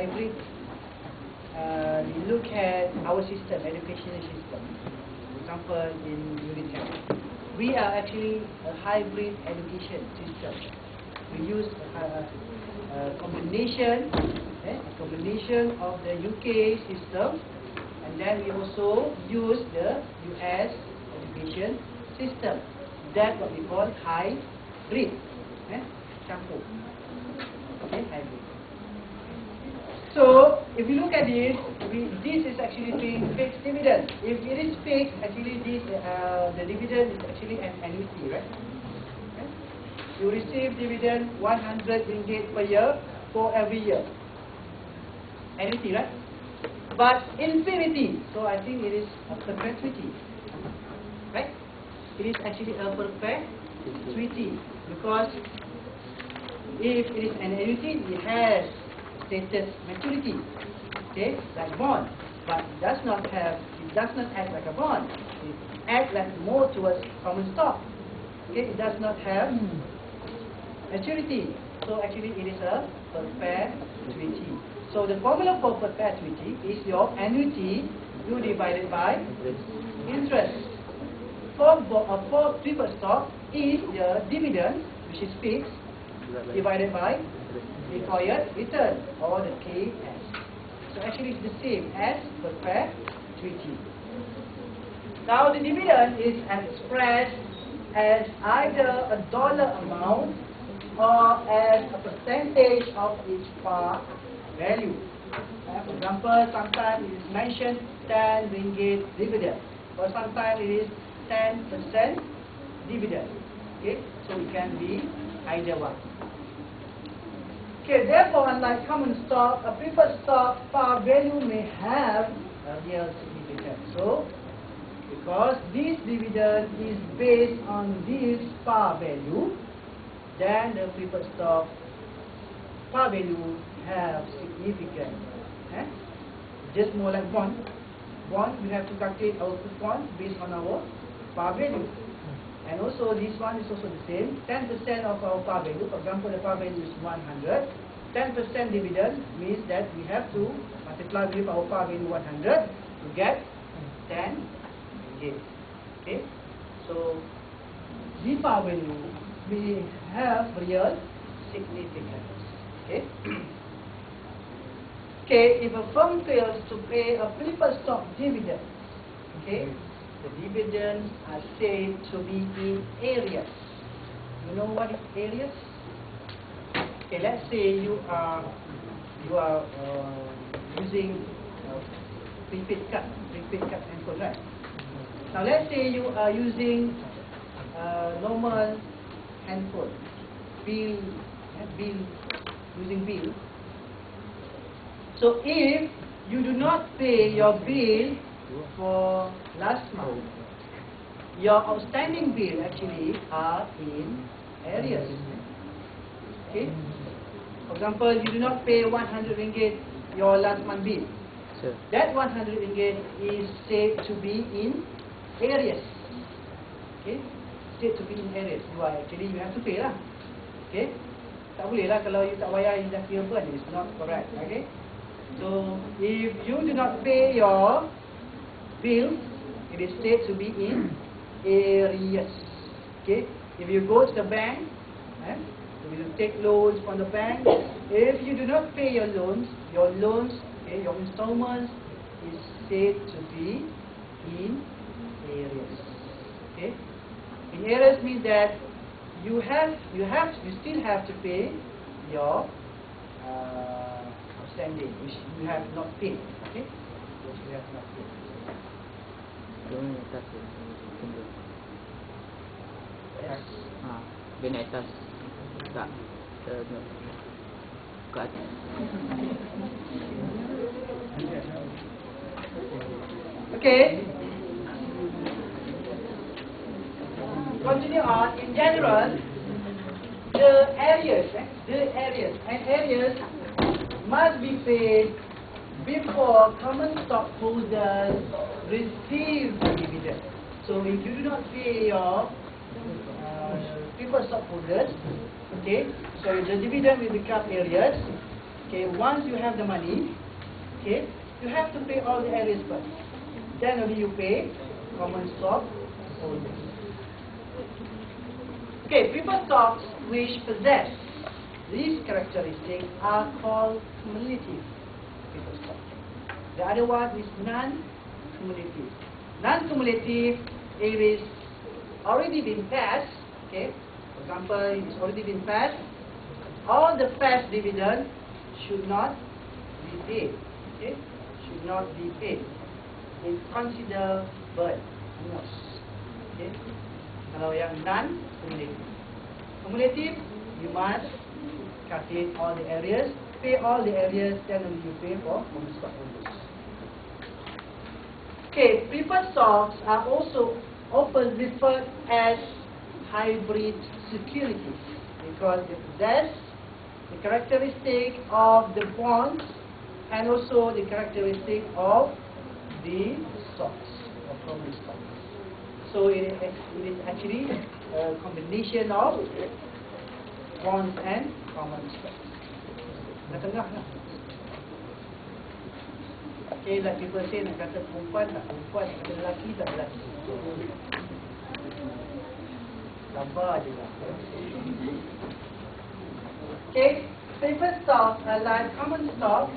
hybrid, we look at our system, educational system. For example, in Unit 10, we are actually a hybrid education system. We use a combination of the UK system, and then we also use the US education system. That's what we call hybrid. Campur. Okay, hybrid. So, if you look at it, this is actually paying fixed dividend. If it is fixed, actually the dividend is actually an annuity, right? Okay. You receive dividend 100 ringgit per year for every year. Annuity, right? But infinity, so I think it is a perpetuity, right? It is actually a perpetuity because if it is an annuity, it has stated maturity, okay, like bond, but it does not act like a bond. It acts like more towards common stock. Okay, it does not have maturity. So actually, it is a perpetuity. So the formula for perpetuity is your annuity you divided by interest. For preferred stock is the dividend, which is fixed, divided by required return, or the KS. So actually it's the same as perpetuity. Now the dividend is expressed as either a dollar amount or as a percentage of its par value. For example, sometimes it is mentioned 10 ringgit dividend, or sometimes it is 10% dividend. Okay, so it can be either one. Okay, therefore, unlike common stock, a preferred stock par value may have a real significance. So, because this dividend is based on this par value, then the preferred stock par value have significance. Just more like bond. Bond, we have to calculate our coupon based on our par value. And also this one is also the same. 10% of our par value, for example, the par value is 100. 10% dividend means that we have to multiply with our par value 100 to get 10 ringgit. Okay, so the par value will have real significance. Okay. Okay, if a firm fails to pay a preferred stock dividend, okay, the dividends are said to be in areas. You know what is areas? Okay, let's say you are using prepaid card handphone, right? Now let's say you are using normal handphone, using bill. So if you do not pay your bill for last month, your outstanding bill actually are in arrears. Okay. For example, you do not pay 100 ringgit your last month bill. Sure. That 100 ringgit is said to be in arrears. Okay. Said to be in arrears. You have to pay lah. Okay. Tak boleh lah kalau you tak bayar, you dah kira burn. It's not correct. Okay. So if you do not pay your bill, it is said to be in arrears. Okay. If you go to the bank, if you take loans from the bank, if you do not pay your loans, okay, your installments is said to be in arrears. Okay. In arrears means that you still have to pay your outstanding, which you have not paid. Okay. Which you have not paid. Yes. Dia naik atas. Tak. Ke atas. Okay. Continue on. In general, the areas must be paid before common stockholders receive the dividend. So if you do not pay your preferred stockholders, okay, so the dividend will become arrears. Okay, once you have the money, okay, you have to pay all the areas first. Then only you pay common stock holders. Okay, preferred stocks which possess these characteristics are called cumulative preferred stock. The other one is non-cumulative. Non-cumulative, if it's already been passed, okay, for example, it's already been passed, all the past dividend should not be paid. Okay, should not be paid. It's considered burn, loss. Okay, kalau yang non-cumulative. Cumulative, you must calculate all the areas, pay all the areas, then only you pay for common stock holders. Okay, preferred stocks are also often referred as hybrid securities because they possess the characteristic of the bonds and also the characteristic of the stocks, of common stocks. So it is actually a combination of bonds and common stocks. Dah tengah lah. Okay, like people say, nak kata perempuan, nak kata lelaki, tak lelaki. Sabar je lah. Okay, preferred stocks are like common stocks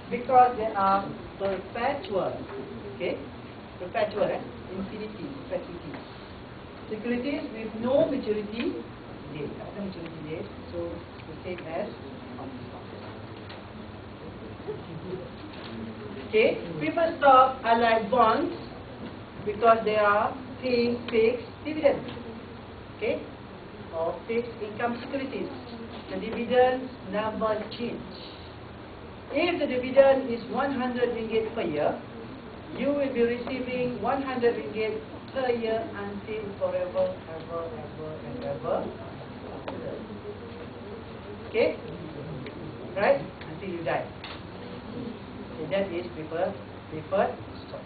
because they are perpetual. Okay, perpetual, infinity, perpetuity. Securities with no maturity date, tak ada maturity date, so the same as common stocks. Okay, preferred stocks are like bonds because they are paying fixed dividends. Okay, or fixed income securities. The dividends never change. If the dividend is 100 ringgit per year, you will be receiving 100 ringgit per year until forever, ever, and ever. Okay, right? Until you die. Okay, that is preferred stock.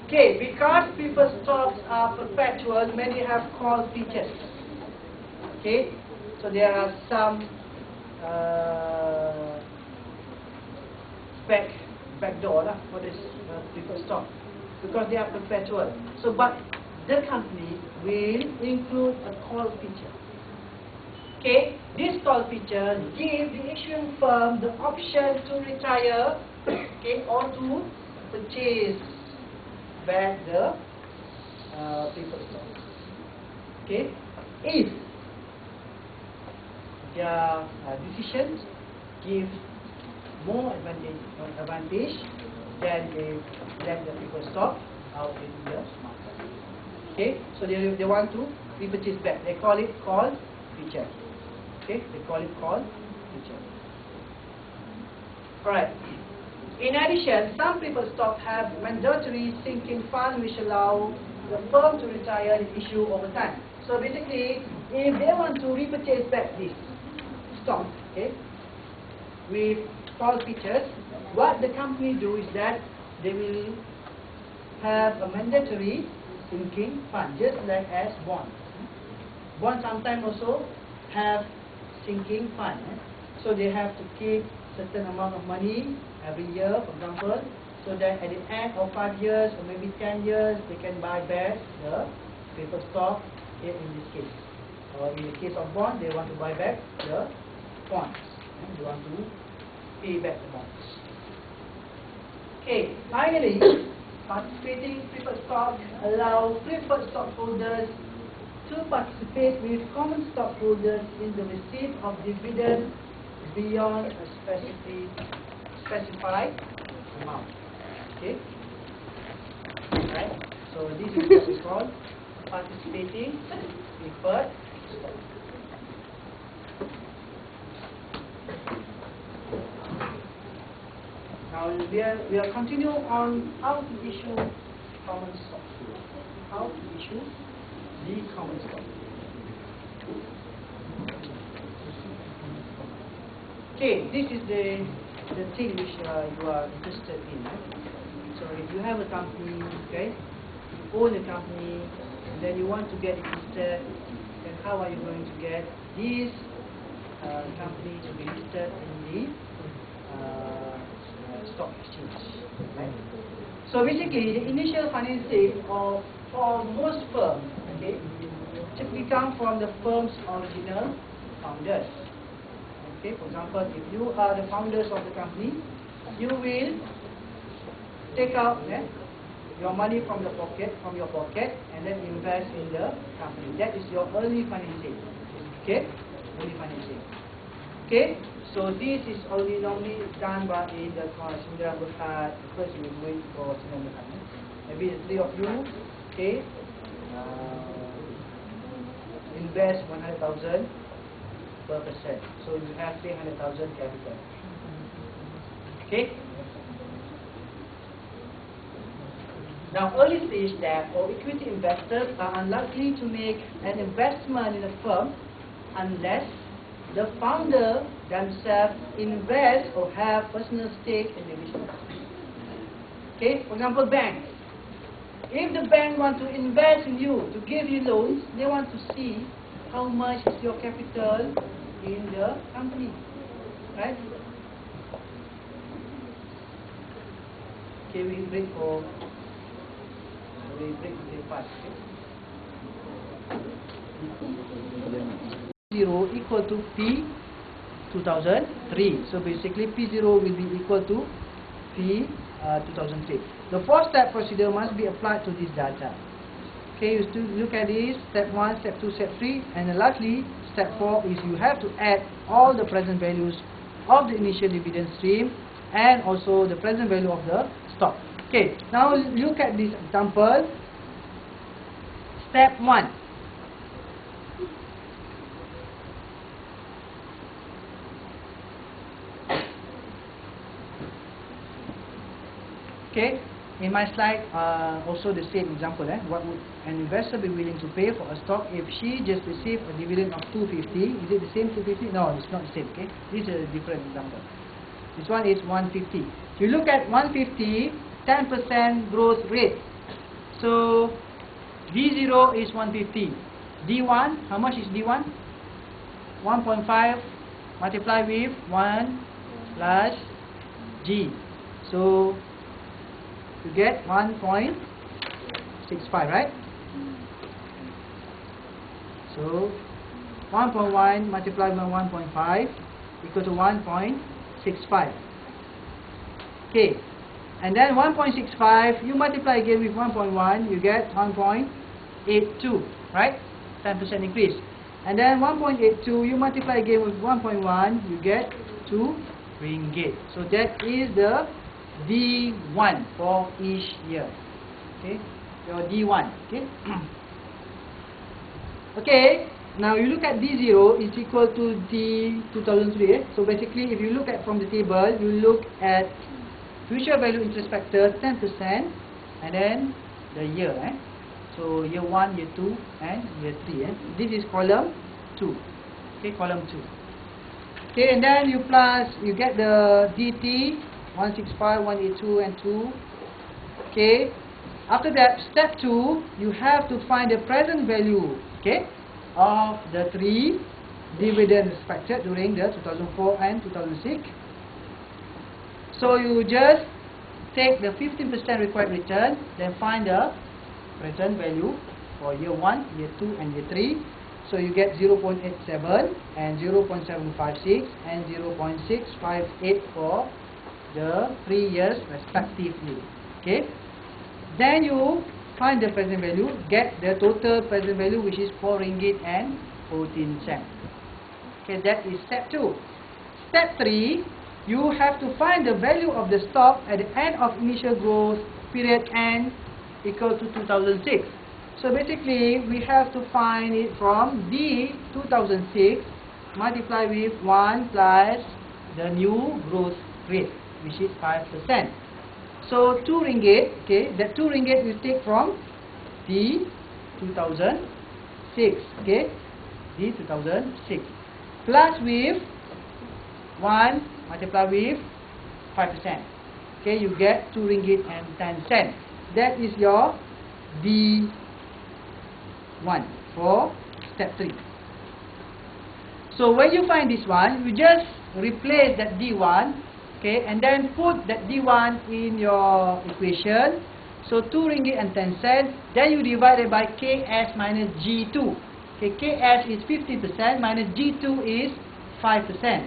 Okay, because preferred stocks are perpetual, many have call features. Okay, so there are some backdoor lah for this preferred stock because they are perpetual. So, but the company will include a call feature. Okay, this call feature gives the issuing firm the option to retire, okay, or to purchase back the preferred stock. Okay, if their decisions give more advantage than they let the preferred stock out in the market. Okay, so they want to repurchase back. They call it call feature. Okay, they call it call feature. Alright. In addition, some preferred stocks have mandatory sinking fund which allow the firm to retire the issue over time. So basically, if they want to repurchase back this stock, okay, with call features, what the company do is that they will have a mandatory sinking fund, just like as bonds. Bonds sometimes also have sinking fund. So they have to keep certain amount of money every year, for example, so that at the end of 5 years or maybe 10 years, they can buy back the preferred stock in this case. Or in the case of bond, they want to buy back the bonds. They want to pay back the bonds. Okay, finally, participating preferred stock allows preferred stockholders to participate with common stockholders in the receipt of dividend beyond a specified amount. Okay? Right? So this is what we call participating preferred stock. Now we are continuing on how to issue common stock. How to issue the common stock. Okay, this is the thing which you are interested in. So if you have a company, okay, you own a company, and then you want to get it listed, then how are you going to get this company to be listed in the stock exchange. Right? So basically, the initial financing for most firms, okay, typically come from the firm's original founders. Okay, for example, if you are the founders of the company, you will take out your money from your pocket, and then invest in the company. That is your early financing. Okay, early financing. Okay, so this is only normally done by in the Sindra Berhad. First, you will wait for Sindra Berhad. Maybe the three of you, okay, invest 100,000 per person. So you have 300,000 capital. Okay. Now, early stage debt or equity investors are unlikely to make an investment in a firm unless the founder themselves invest or have personal stake in the business. Okay, for example, banks. If the bank want to invest in you, to give you loans, they want to see how much is your capital in the company, right? Okay, we break the part. P0 equal to P 2003. So basically P0 will be equal to P 2003. The 4-step procedure must be applied to this data. Okay, you still look at this, step 1, step 2, step 3, and then lastly, step 4 is you have to add all the present values of the initial dividend stream and also the present value of the stock. Okay, now look at this example. Step 1. Okay, in my slide, also the same example. What would an investor be willing to pay for a stock if she just received a dividend of 250? Is it the same 250? No, it's not the same. Okay, this is a different example. This one is 150. If you look at 150, 10% growth rate. So D0 is 150. D1, how much is D1? 1.5 multiplied with 1 plus G. So you get 1.65, right? So 1.1 multiplied by 1.5 equal to 1.65. Okay, and then 1.65 you multiply again with 1.1, you get 1.82, right? 10% increase. And then 1.82 you multiply again with 1.1, you get 2 ringgit. So that is the D1 for each year. Okay, your D1. Okay. Okay. Now you look at D0 is equal to D 2003. So basically, if you look at from the table, you look at future value interest factor 10%, and then the year. So year 1, year 2, and year 3. This is column 2. Okay, column 2. Okay, and then you get the DT 165, 182, and 2. Okay. After that, step 2, you have to find the present value. Okay, of the 3 dividends expected during the 2004 and 2006. So you just take the 15% required return, then find the present value for year 1, year 2, and year 3. So you get 0.87 and 0.756 and 0.658 for the 3 years respectively. Okay. Then you find the present value, get the total present value, which is 4 ringgit and 14 cents. Okay, that is step 2. Step 3, you have to find the value of the stock at the end of initial growth period n equal to 2006. So basically, we have to find it from D 2006 multiplied with 1 plus the new growth rate, which is 5%. So 2 ringgit, okay, that 2 ringgit we take from D 2006, okay, D 2006, plus with 1 multiplied with 5%, okay, you get 2 ringgit and 10 cents. That is your D1 for step 3. So when you find this one, you just replace that D1, okay, and then put that D1 in your equation. So 2 ringgit and 10 cents. Then you divide it by KS minus G2. Okay, KS is 50% minus G2 is 5%.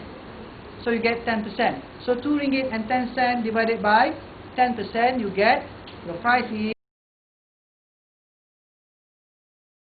So you get 10%. So 2 ringgit and 10 cents divided by 10%, you get your price is